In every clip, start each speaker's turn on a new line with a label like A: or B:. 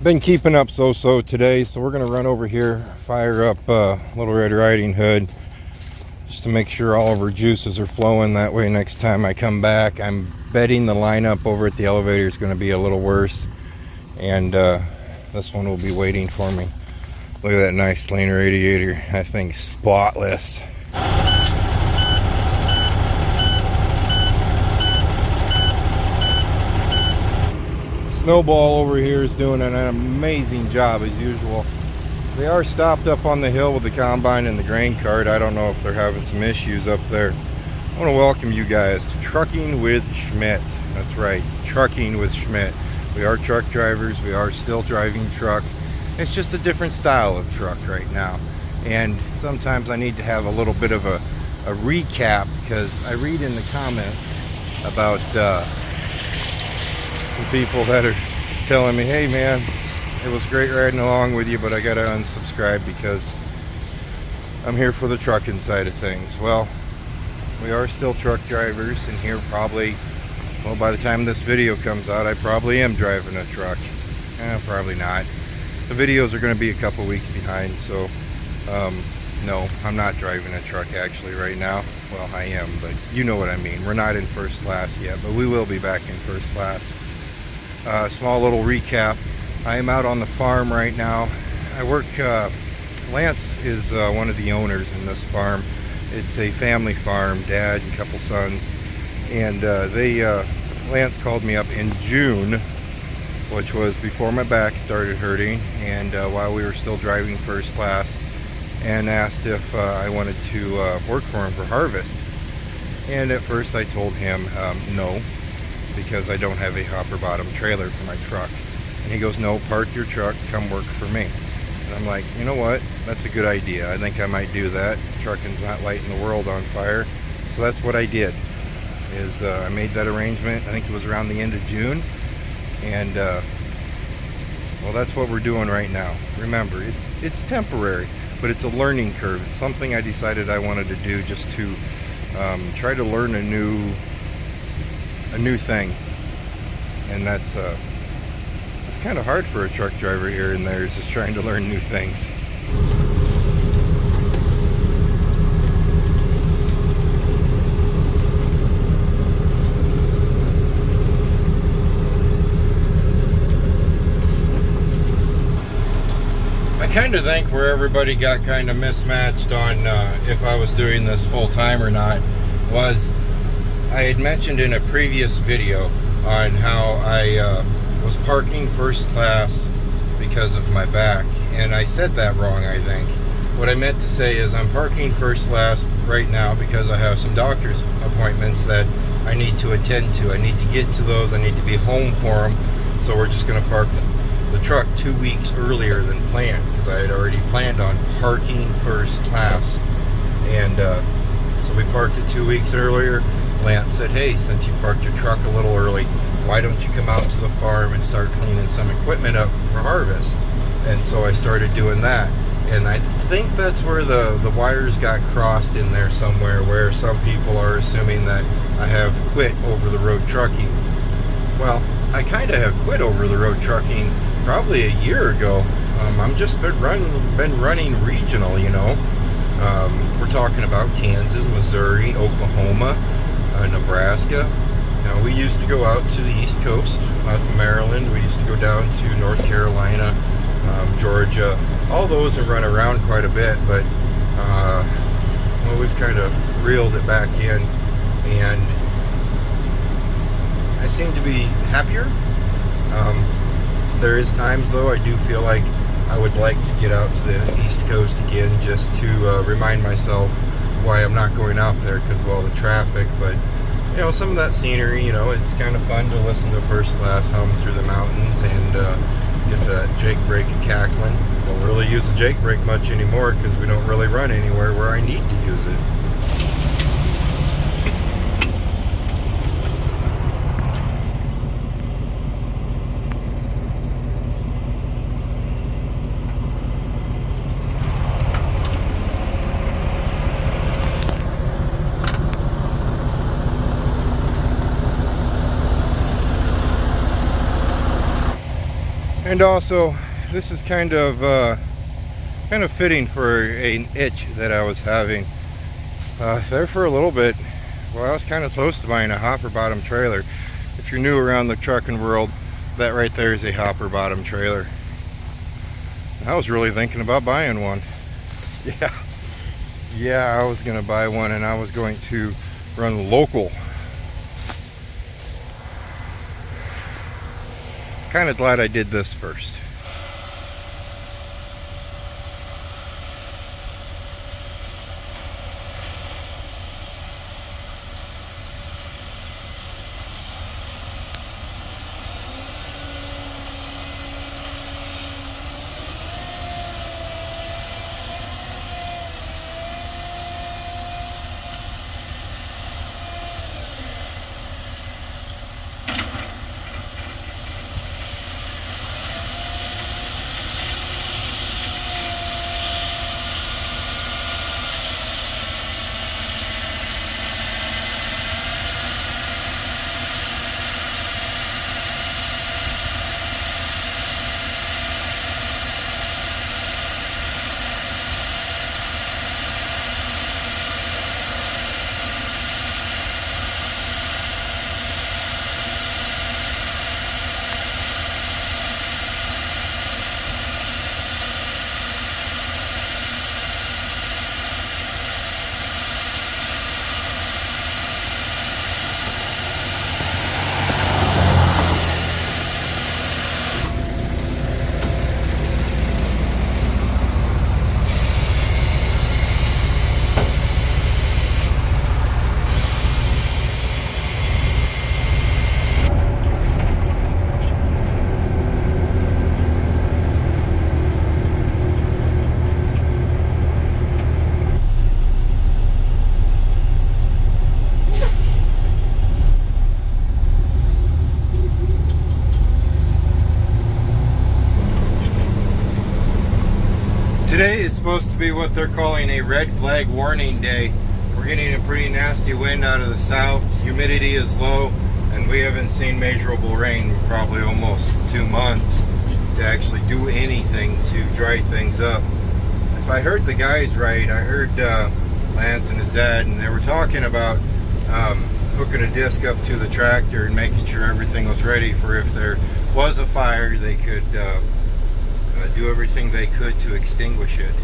A: Been keeping up so today, so we're gonna run over here, fire up Little Red Riding Hood just to make sure all of our juices are flowing. That way next time I come back, I'm betting the lineup over at the elevator is going to be a little worse, and this one will be waiting for me. Look at that nice clean radiator. That thing's spotless. Snowball over here is doing an amazing job as usual. They are stopped up on the hill with the combine and the grain cart. I don't know if they're having some issues up there. I want to welcome you guys to Trucking with Schmidt. That's right, Trucking with Schmidt. We are truck drivers. We are still driving truck. It's just a different style of truck right now. And sometimes I need to have a little bit of a recap, because I read in the comments about some people that are telling me, hey man, it was great riding along with you, but I gotta unsubscribe because I'm here for the trucking side of things. Well, we are still truck drivers, and here probably, well, by the time this video comes out, I probably am driving a truck. Probably not. The videos are going to be a couple weeks behind, so no, I'm not driving a truck actually right now. Well, I am, but you know what I mean. We're not in first class yet, but we will be back in first class. Small little recap. I am out on the farm right now. I work, Lance is one of the owners in this farm. It's a family farm, dad and a couple sons. And Lance called me up in June, which was before my back started hurting, and while we were still driving first class, and asked if I wanted to work for him for harvest. And at first I told him no, because I don't have a hopper bottom trailer for my truck. And he goes, no, park your truck, come work for me. And I'm like, you know what, that's a good idea. I think I might do that. Trucking's not lighting the world on fire. So that's what I did, is I made that arrangement. I think it was around the end of June. And well, that's what we're doing right now. Remember, it's temporary, but it's a learning curve. It's something I decided I wanted to do just to try to learn a new thing. And that's it's kind of hard for a truck driver here and there, is just trying to learn new things. I kind of think where everybody got kind of mismatched on if I was doing this full time or not was, I had mentioned in a previous video on how I was parking first class because of my back, and I said that wrong, I think. What I meant to say is I'm parking first class right now because I have some doctor's appointments that I need to attend to. I need to get to those. I need to be home for them, so we're just going to park the truck 2 weeks earlier than planned, because I had already planned on parking first class. And so we parked it 2 weeks earlier. Lance said, hey, since you parked your truck a little early, why don't you come out to the farm and start cleaning some equipment up for harvest? And so I started doing that. And I think that's where the wires got crossed in there somewhere, where some people are assuming that I have quit over-the-road trucking. Well, I kind of have quit over-the-road trucking probably a year ago. I'm just been running regional, you know. We're talking about Kansas, Missouri, Oklahoma, Nebraska. Now, we used to go out to the East Coast, out to Maryland. We used to go down to North Carolina, Georgia, all those, and run around quite a bit. But well, we've kind of reeled it back in, and I seem to be happier. There is times, though, I do feel like I would like to get out to the East Coast again, just to remind myself why I'm not going out there, because of all the traffic. But you know, some of that scenery, you know, it's kind of fun to listen to first class hum through the mountains and get that jake brake cackling. Don't really use the jake brake much anymore because we don't really run anywhere where I need to use it. And also, this is kind of fitting for an itch that I was having there for a little bit. Well, I was kind of close to buying a hopper bottom trailer. If you're new around the trucking world, that right there is a hopper bottom trailer. I was really thinking about buying one. Yeah, I was gonna buy one, and I was going to run local. Kind of glad I did this first. Today is supposed to be what they're calling a red flag warning day. We're getting a pretty nasty wind out of the south, humidity is low, and we haven't seen measurable rain in probably almost 2 months to actually do anything to dry things up. If I heard the guys right, I heard Lance and his dad, and they were talking about hooking a disc up to the tractor and making sure everything was ready for if there was a fire, they could do everything they could to extinguish it.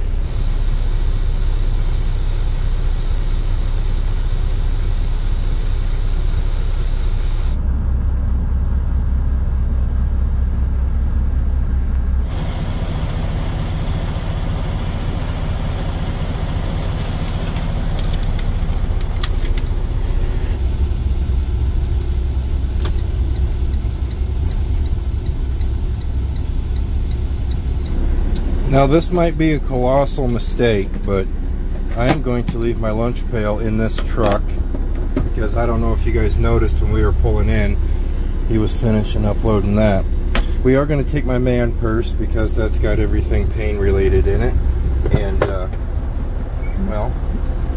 A: Now this might be a colossal mistake, but I am going to leave my lunch pail in this truck because I don't know if you guys noticed when we were pulling in, he was finishing uploading that. We are going to take my man purse because that's got everything pain related in it, and well,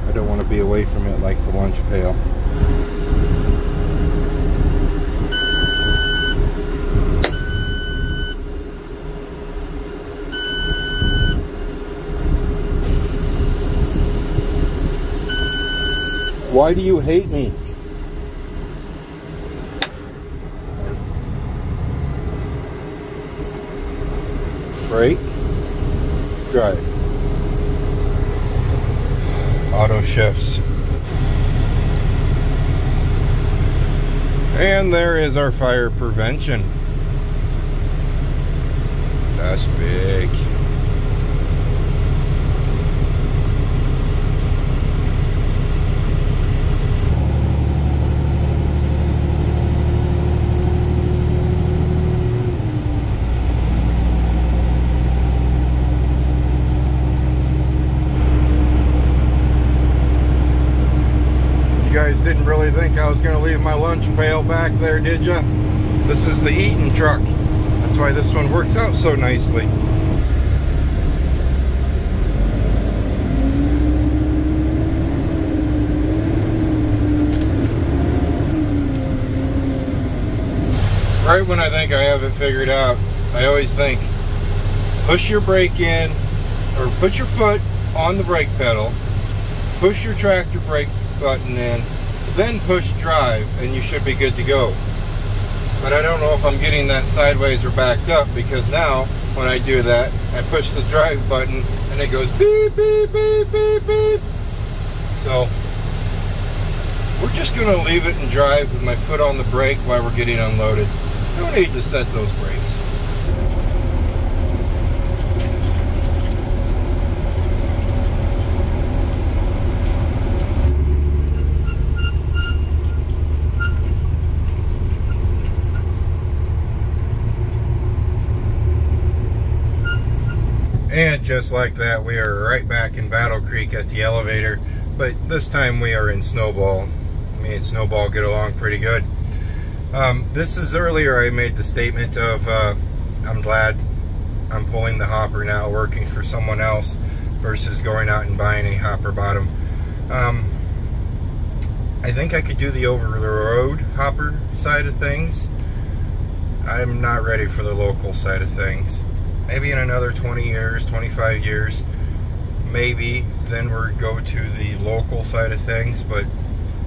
A: I don't want to be away from it like the lunch pail. Why do you hate me? Brake. Drive. Auto shifts. And there is our fire prevention. That's big. Didn't really think I was going to leave my lunch pail back there, did ya? This is the eating truck. That's why this one works out so nicely. Right when I think I have it figured out, I always think, push your brake in, or put your foot on the brake pedal, push your tractor brake button in, then push drive, and you should be good to go. But I don't know if I'm getting that sideways or backed up, because now when I do that, I push the drive button and it goes beep, beep, beep, beep, beep. So we're just going to leave it and drive with my foot on the brake while we're getting unloaded. No need to set those brakes. And just like that, we are right back in Battle Creek at the elevator, but this time we are in Snowball. Me and Snowball get along pretty good. This is earlier I made the statement of I'm glad I'm pulling the hopper now, working for someone else versus going out and buying a hopper bottom. I think I could do the over the road hopper side of things. I'm not ready for the local side of things. Maybe in another 20 years, 25 years, maybe then we'll go to the local side of things, but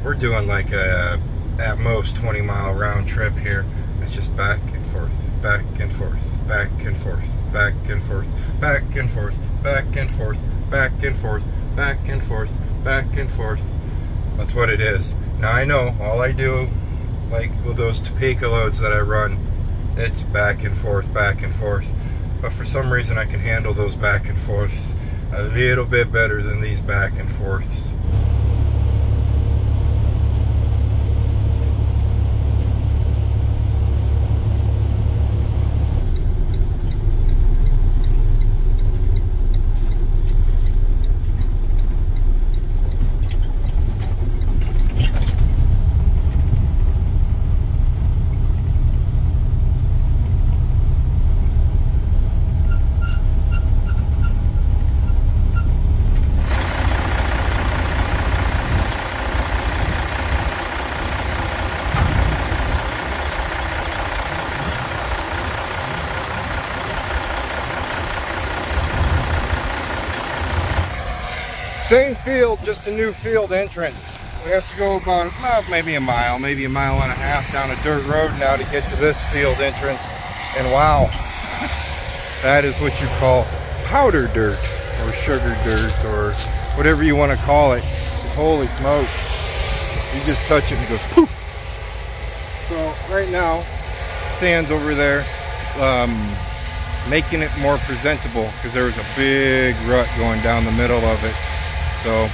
A: we're doing like a, at most 20-mile round trip here. It's just back and forth, back and forth, back and forth, back and forth, back and forth, back and forth, back and forth, back and forth, back and forth. That's what it is. Now I know all I do, like with those Topeka loads that I run, it's back and forth, back and forth. But for some reason I can handle those back and forths a little bit better than these back and forths. Same field, just a new field entrance. We have to go about maybe a mile and a half down a dirt road now to get to this field entrance. And wow, that is what you call powder dirt or sugar dirt or whatever you want to call it. Holy smokes. You just touch it and it goes poof. So right now, stands over there making it more presentable because there was a big rut going down the middle of it. So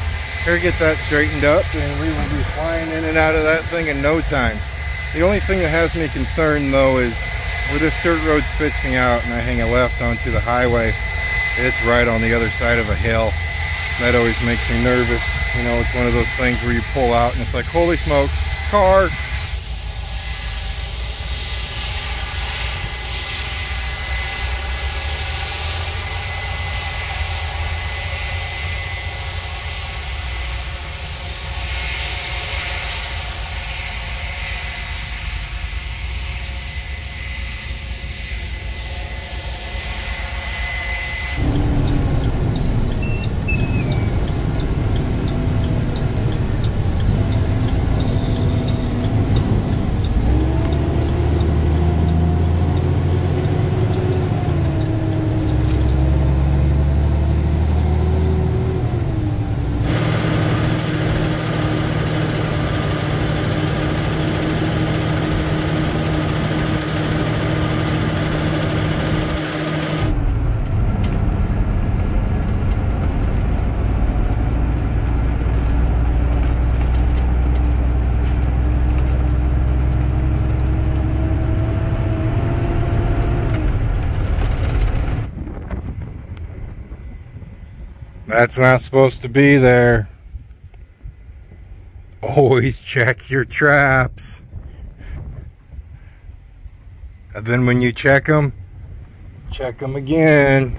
A: here, get that straightened up and we will be flying in and out of that thing in no time. The only thing that has me concerned though is where this dirt road spits me out and I hang a left onto the highway, it's right on the other side of a hill. That always makes me nervous. You know, it's one of those things where you pull out and it's like, holy smokes, car. That's not supposed to be there. Always check your traps. And then when you check them again.